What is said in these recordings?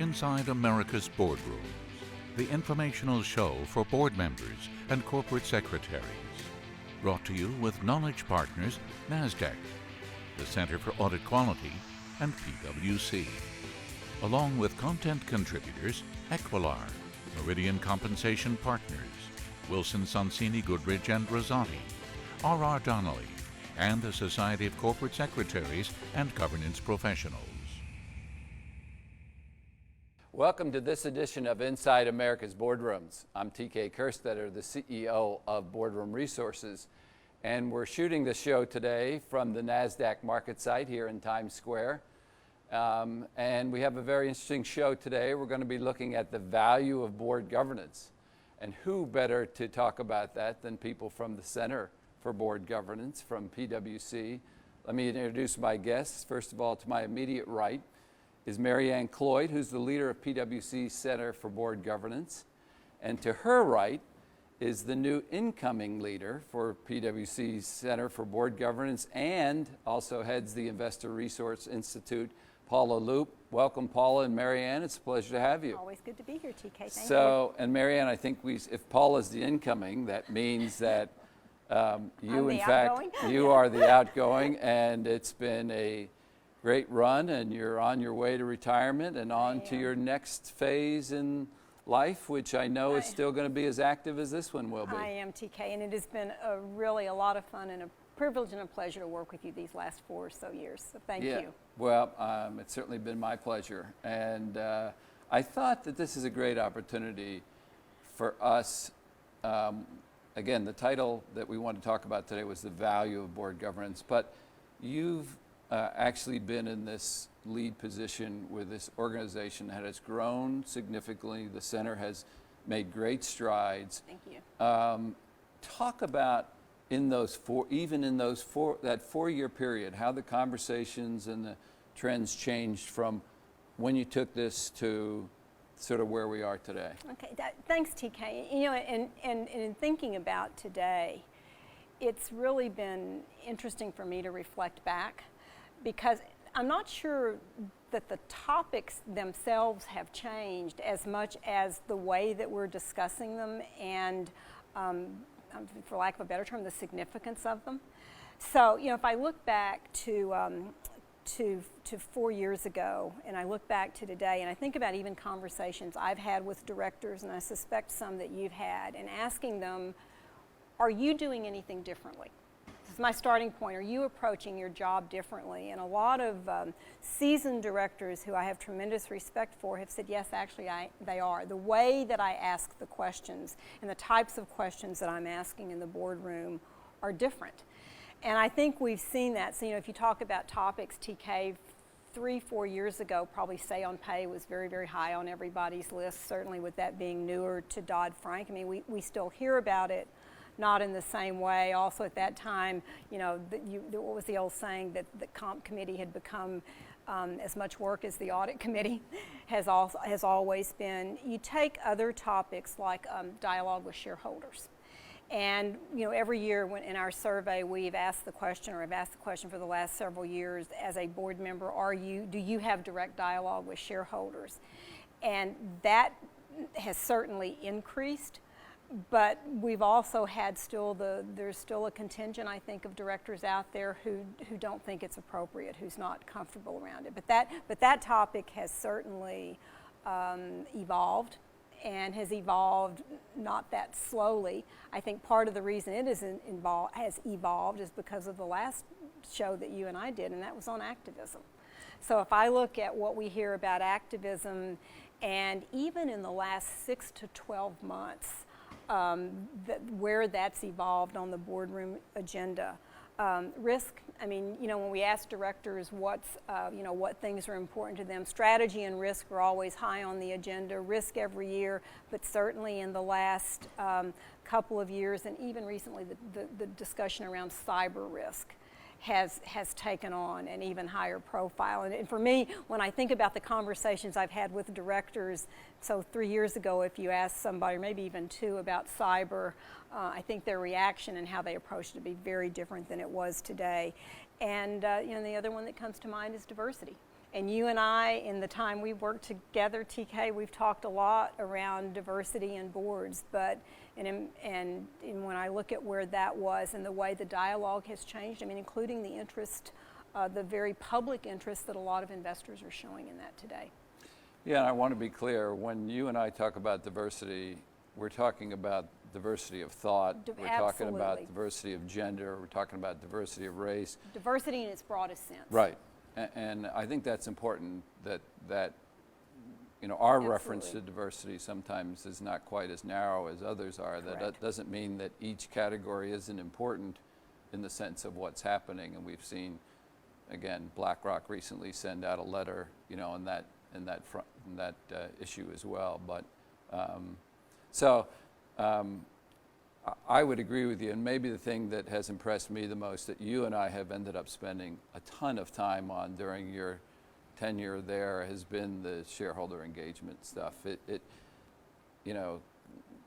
Inside America's Boardrooms, the informational show for board members and corporate secretaries. Brought to you with knowledge partners NASDAQ, the Center for Audit Quality, and PwC. Along with content contributors Equilar, Meridian Compensation Partners, Wilson Sonsini Goodrich and Rosati, R.R. Donnelly, and the Society of Corporate Secretaries and Governance Professionals. Welcome to this edition of Inside America's Boardrooms. I'm TK Kerstetter, the CEO of Boardroom Resources, and we're shooting the show today from the NASDAQ market site here in Times Square. And we have a very interesting show today. We're going to be looking at the value of board governance. And who better to talk about that than people from the Center for Board Governance from PwC. Let me introduce my guests. First of all, to my immediate right is Mary Ann Cloyd, who's the leader of PwC's Center for Board Governance. And to her right is the new incoming leader for PwC's Center for Board Governance and also heads the Investor Resource Institute, Paula Loop. Welcome, Paula and Mary Ann. It's a pleasure to have you. Always good to be here, TK. Thank you. And Mary Ann, I think if Paula's the incoming, that means that you, in fact, you are the outgoing, and it's been a great run, and you're on your way to retirement and on to your next phase in life, which I know is still going to be as active as this one will be. I am, TK, and it has been really a lot of fun and a privilege and a pleasure to work with you these last 4 or so years, so thank you. Well, it's certainly been my pleasure, and I thought that this is a great opportunity for us. Again, the title that we want to talk about today was the value of board governance, but you've actually been in this lead position with this organization that has grown significantly. The center has made great strides. Thank you. Talk about that 4-year period, how the conversations and the trends changed from when you took this to sort of where we are today. Okay, thanks, TK. You know, and in thinking about today, it's really been interesting for me to reflect back, because I'm not sure that the topics themselves have changed as much as the way that we're discussing them and, for lack of a better term, the significance of them. So, you know, if I look back to 4 years ago, and I look back to today, and I think about even conversations I've had with directors, and I suspect some that you've had, and asking them, are you doing anything differently? This is my starting point. Are you approaching your job differently? And a lot of seasoned directors who I have tremendous respect for have said, yes, actually, they are. The way that I ask the questions and the types of questions that I'm asking in the boardroom are different. And I think we've seen that. So, you know, if you talk about topics, TK, 3-4 years ago, probably say on pay was very, very high on everybody's list, certainly with that being newer to Dodd-Frank. I mean, we still hear about it, not in the same way. Also at that time, you know, what was the old saying, that the comp committee had become as much work as the audit committee has always been. You take other topics like dialogue with shareholders. And, you know, every year in our survey, we've asked the question, or I've asked the question for the last several years, as a board member, do you have direct dialogue with shareholders? And that has certainly increased. But we've also had there's still a contingent, I think, of directors out there who don't think it's appropriate, who's not comfortable around it. But that topic has certainly evolved, and has evolved not that slowly. I think part of the reason it has evolved is because of the last show that you and I did, and that was on activism. So if I look at what we hear about activism, and even in the last 6 to 12 months, where that's evolved on the boardroom agenda. Risk, I mean, you know, when we ask directors what things are important to them, strategy and risk are always high on the agenda. Risk every year, but certainly in the last couple of years, and even recently, the discussion around cyber risk has taken on an even higher profile. And for me, when I think about the conversations I've had with directors, so 3 years ago, if you asked somebody, or maybe even 2, about cyber, I think their reaction and how they approached it would be very different than it was today. And the other one that comes to mind is diversity. And you and I, in the time we worked together, TK, we've talked a lot around diversity in boards, but and when I look at where that was and the way the dialogue has changed, I mean, including the interest, the very public interest that a lot of investors are showing in that today. Yeah, and I want to be clear, when you and I talk about diversity, we're talking about diversity of thought, we're talking about diversity of gender, we're talking about diversity of race. Diversity in its broadest sense. Right. And I think that's important, that you know, our reference to diversity sometimes is not quite as narrow as others are. Correct. That doesn't mean that each category isn't important in the sense of what's happening. And we've seen, again, BlackRock recently send out a letter, you know, in that issue as well. But I would agree with you, and maybe the thing that has impressed me the most that you and I have ended up spending a ton of time on during your tenure there has been the shareholder engagement stuff. It you know,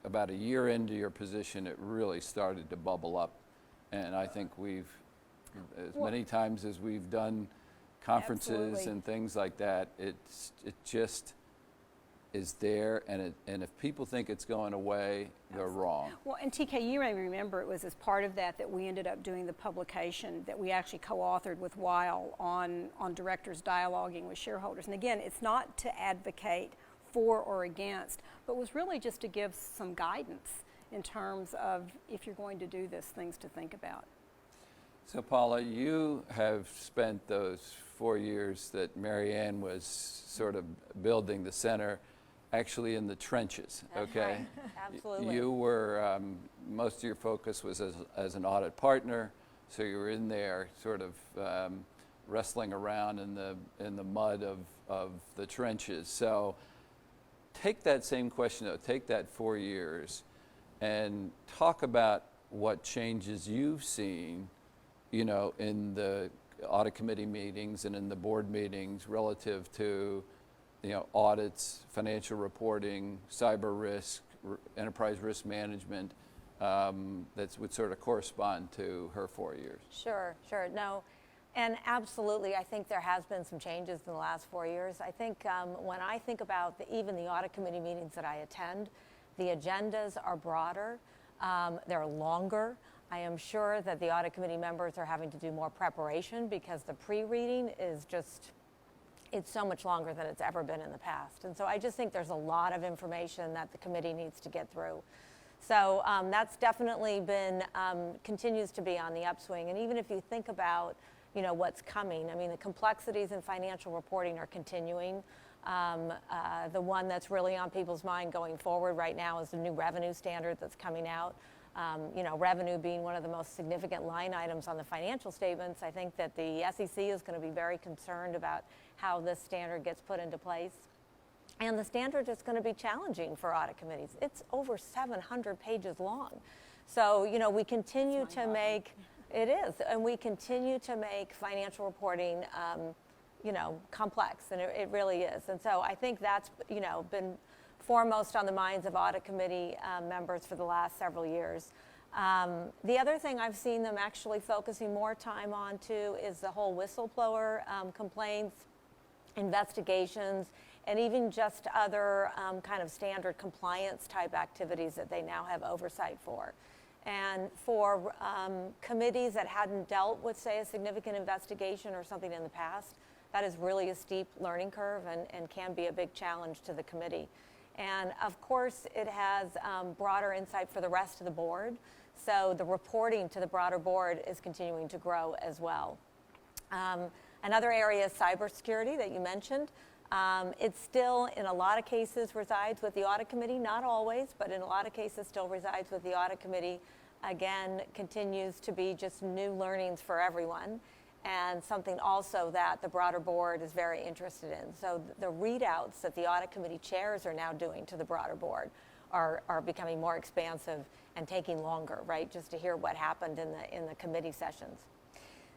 about a year into your position, it really started to bubble up, and I think we've, as many times as we've done conferences and things like that, it just is there, and if people think it's going away, they're wrong. Well, and TK, you may remember it was as part of that we ended up doing the publication that we actually co-authored with Weil on directors dialoguing with shareholders. And again, it's not to advocate for or against, but was really just to give some guidance in terms of, if you're going to do this, things to think about. So Paula, you have spent those 4 years that Mary Ann was sort of building the center, actually in the trenches, okay? Right. Absolutely. You were, most of your focus was as an audit partner, so you were in there sort of wrestling around in the mud of the trenches. So take that same question, though, take that 4 years and talk about what changes you've seen, you know, in the audit committee meetings and in the board meetings relative to, you know, audits, financial reporting, cyber risk, enterprise risk management, that would sort of correspond to her 4 years. Sure. No, and absolutely, I think there has been some changes in the last 4 years. I think when I think about even the audit committee meetings that I attend, the agendas are broader, they're longer. I am sure that the audit committee members are having to do more preparation because the pre-reading is just, it's so much longer than it's ever been in the past. And so I just think there's a lot of information that the committee needs to get through. So that's definitely been, continues to be on the upswing. And even if you think about, you know, what's coming, I mean, the complexities in financial reporting are continuing. The one that's really on people's mind going forward right now is the new revenue standard that's coming out. You know, revenue being one of the most significant line items on the financial statements. I think that the SEC is going to be very concerned about how this standard gets put into place. And the standard is going to be challenging for audit committees. It's over 700 pages long. So, you know, we continue to make, it is, and we continue to make financial reporting, you know, complex, and it really is. And so I think that's, you know, been foremost on the minds of audit committee members for the last several years. The other thing I've seen them actually focusing more time on too is the whole whistleblower complaints, investigations, and even just other kind of standard compliance type activities that they now have oversight for. And for committees that hadn't dealt with, say, a significant investigation or something in the past, that is really a steep learning curve and can be a big challenge to the committee. And of course, it has broader insight for the rest of the board. So the reporting to the broader board is continuing to grow as well. Another area is cybersecurity that you mentioned. It still, in a lot of cases, resides with the audit committee, not always, but in a lot of cases still resides with the audit committee. Again, continues to be just new learnings for everyone, and something also that the broader board is very interested in. So the readouts that the audit committee chairs are now doing to the broader board are becoming more expansive and taking longer, right, just to hear what happened in the committee sessions.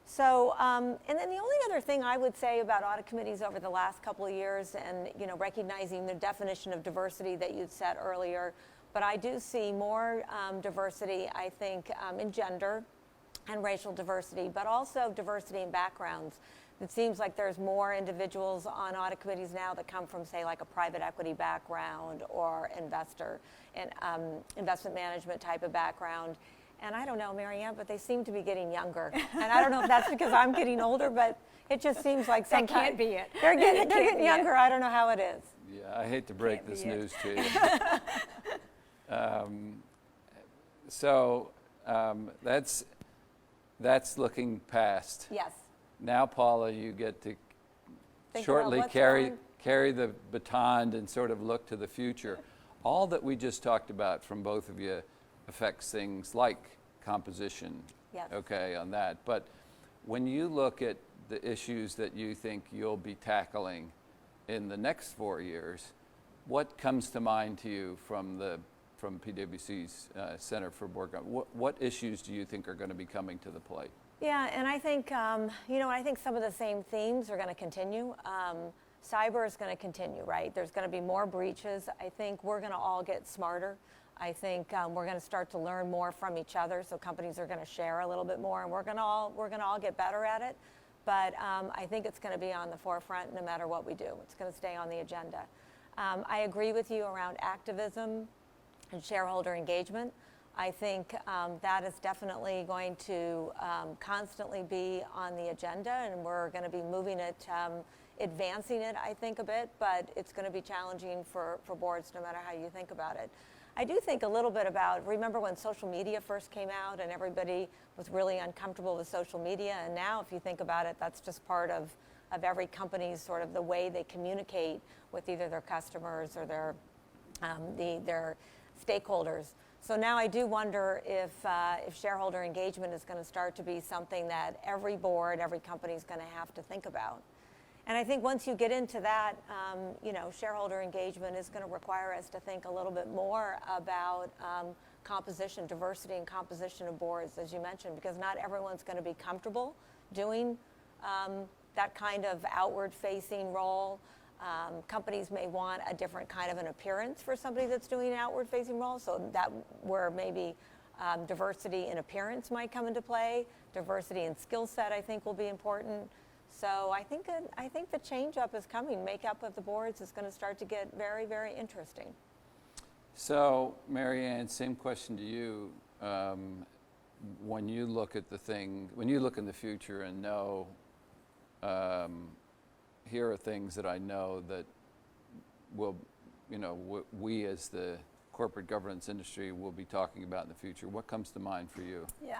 So, and then the only other thing I would say about audit committees over the last couple of years, and you know, recognizing the definition of diversity that you'd said earlier, but I do see more diversity, I think, in gender and racial diversity, but also diversity in backgrounds. It seems like there's more individuals on audit committees now that come from, say, like a private equity background or investor and investment management type of background. And I don't know, Mary Ann, but they seem to be getting younger. And I don't know if that's because I'm getting older, but it just seems like sometimes that can't be it. They're getting younger. I don't know how it is. Yeah, I hate to break this news to you. That's looking past. Yes. Now, Paula, you get to Think shortly about what's carry the baton and sort of look to the future. All that we just talked about from both of you affects things like composition, Yes. okay, on that. But when you look at the issues that you think you'll be tackling in the next 4 years, what comes to mind to you from PwC's Center for Board Governance? What issues do you think are going to be coming to the plate? Yeah, and I think, I think some of the same themes are going to continue. Cyber is going to continue, right? There's going to be more breaches. I think we're going to all get smarter. I think we're going to start to learn more from each other, so companies are going to share a little bit more, and we're going to all get better at it. But I think it's going to be on the forefront no matter what we do. It's going to stay on the agenda. I agree with you around activism and shareholder engagement. I think that is definitely going to constantly be on the agenda, and we're going to be moving it, advancing it, I think, a bit, but it's going to be challenging for boards no matter how you think about it. I do think a little bit about, remember when social media first came out and everybody was really uncomfortable with social media, and now if you think about it, that's just part of every company's sort of the way they communicate with either their customers or their stakeholders. So now I do wonder if shareholder engagement is going to start to be something that every board, every company is going to have to think about. And I think once you get into that, shareholder engagement is going to require us to think a little bit more about composition, diversity and composition of boards, as you mentioned, because not everyone's going to be comfortable doing that kind of outward-facing role. Companies may want a different kind of an appearance for somebody that's doing an outward-facing role, so that where maybe diversity in appearance might come into play. Diversity in skill set, I think, will be important. So I think the change-up is coming. Makeup of the boards is going to start to get very, very interesting. So, Mary Ann, same question to you. When you look at when you look in the future and know, here are things that I know that will, we as the corporate governance industry will be talking about in the future. What comes to mind for you? Yeah,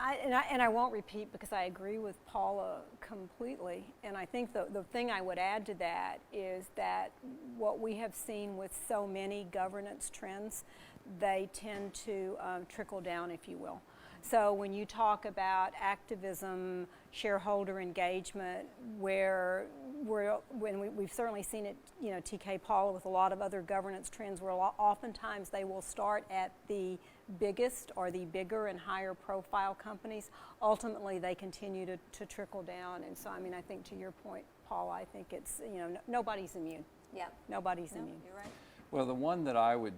and I won't repeat because I agree with Paula completely. And I think the thing I would add to that is that what we have seen with so many governance trends, they tend to trickle down, if you will. So when you talk about activism, shareholder engagement, we've certainly seen it, TK, Paula, with a lot of other governance trends where oftentimes they will start at the biggest or the bigger and higher profile companies. Ultimately, they continue to trickle down. And so, I think to your point, Paula, I think it's, nobody's immune. Yeah. Nobody's immune. You're right. Well, the one that I would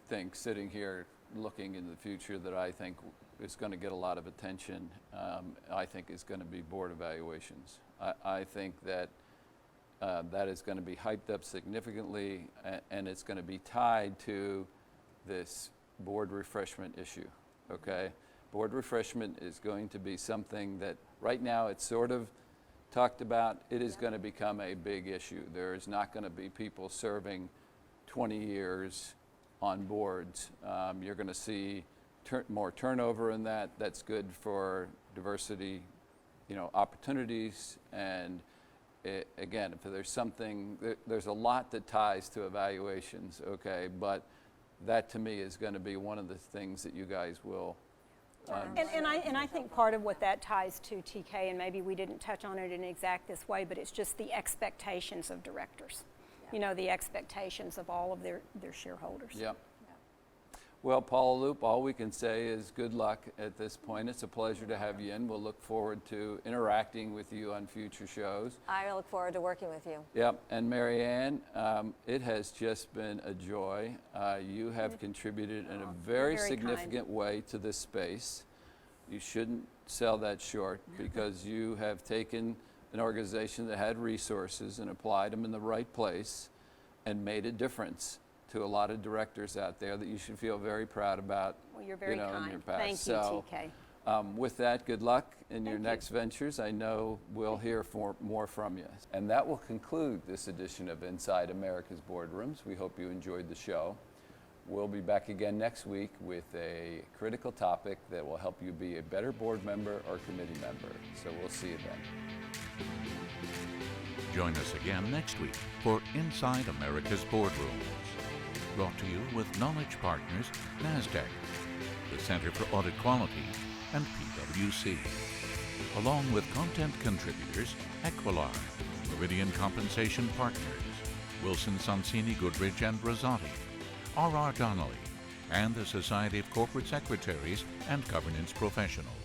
think, sitting here looking in the future, that I think is going to get a lot of attention, I think is going to be board evaluations. I think that that is going to be hyped up significantly, and it's going to be tied to this board refreshment issue, okay? Board refreshment is going to be something that right now it's sort of talked about. It is going to become a big issue. There is not going to be people serving 20 years on boards. You're going to see more turnover in that. That's good for diversity, opportunities. And again, if there's something, there's a lot that ties to evaluations, okay? But that to me is going to be one of the things that you guys will. And I think part of what that ties to, TK, and maybe we didn't touch on it in exact this way, but it's just the expectations of directors. Yeah. The expectations of all of their shareholders. Yep. Well, Paula Loop, all we can say is good luck at this point. It's a pleasure to have you in. We'll look forward to interacting with you on future shows. I look forward to working with you. Yep, and Mary Ann, it has just been a joy. You have contributed in a very significant way to this space. You shouldn't sell that short because you have taken an organization that had resources and applied them in the right place and made a difference to a lot of directors out there that you should feel very proud about. Well, you're very in your kind. past. Thank you, So, TK. with that, good luck in your Thank you. next ventures. I know we'll hear more from you. And that will conclude this edition of Inside America's Boardrooms. We hope you enjoyed the show. We'll be back again next week with a critical topic that will help you be a better board member or committee member. So we'll see you then. Join us again next week for Inside America's Boardrooms. Brought to you with Knowledge Partners, NASDAQ, the Center for Audit Quality, and PwC. Along with content contributors, Equilar, Meridian Compensation Partners, Wilson Sonsini Goodrich and Rosati, R.R. Donnelly, and the Society of Corporate Secretaries and Governance Professionals.